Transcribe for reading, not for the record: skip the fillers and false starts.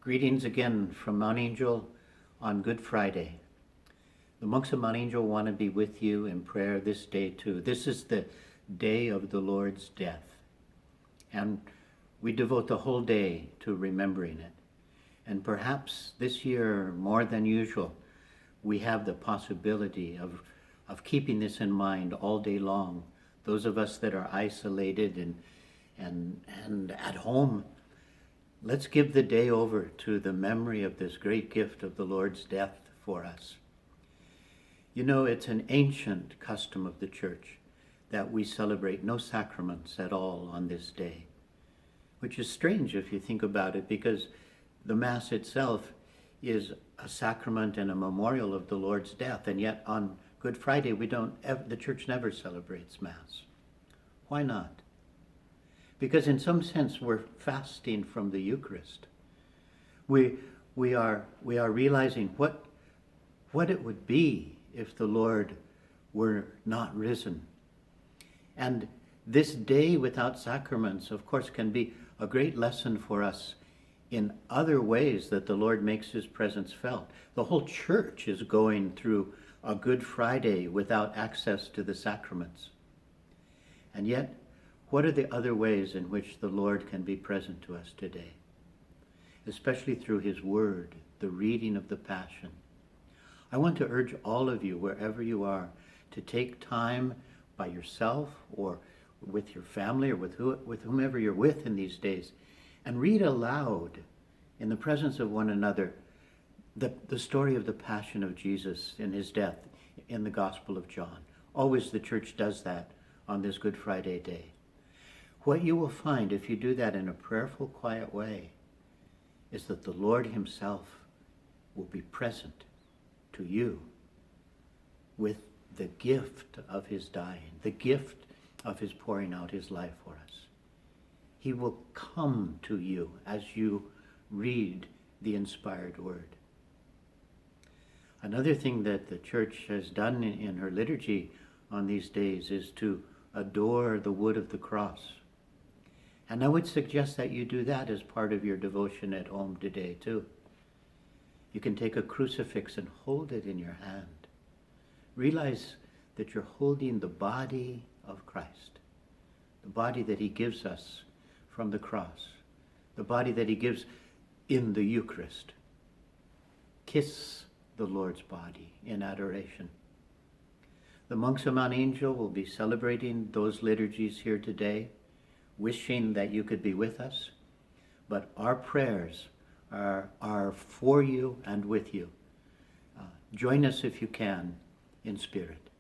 Greetings again from Mount Angel on Good Friday. The monks of Mount Angel want to be with you in prayer this day too. This is the day of the Lord's death, and we devote the whole day to remembering it. And perhaps this year, more than usual, we have the possibility of keeping this in mind all day long. Those of us that are isolated and at home, let's give the day over to the memory of this great gift of the Lord's death for us. You know, it's an ancient custom of the church that we celebrate no sacraments at all on this day, which is strange if you think about it, because the Mass itself is a sacrament and a memorial of the Lord's death, and yet on Good Friday the church never celebrates Mass. Why not? Because in some sense we're fasting from the Eucharist. We are realizing what it would be if the Lord were not risen. And this day without sacraments, of course, can be a great lesson for us in other ways that the Lord makes his presence felt. The whole church is going through a Good Friday without access to the sacraments. And yet, what are the other ways in which the Lord can be present to us today? Especially through his word, the reading of the Passion. I want to urge all of you, wherever you are, to take time by yourself or with your family or with whomever you're with in these days, and read aloud in the presence of one another the story of the Passion of Jesus and his death in the Gospel of John. Always the church does that on this Good Friday day. What you will find if you do that in a prayerful, quiet way is that the Lord himself will be present to you with the gift of his dying, the gift of his pouring out his life for us. He will come to you as you read the inspired word. Another thing that the church has done in her liturgy on these days is to adore the wood of the cross. And I would suggest that you do that as part of your devotion at home today too. You can take a crucifix and hold it in your hand. Realize that you're holding the body of Christ, the body that he gives us from the cross, the body that he gives in the Eucharist. Kiss the Lord's body in adoration. The monks of Mount Angel will be celebrating those liturgies here today, wishing that you could be with us, but our prayers are for you and with you. Join us if you can in spirit.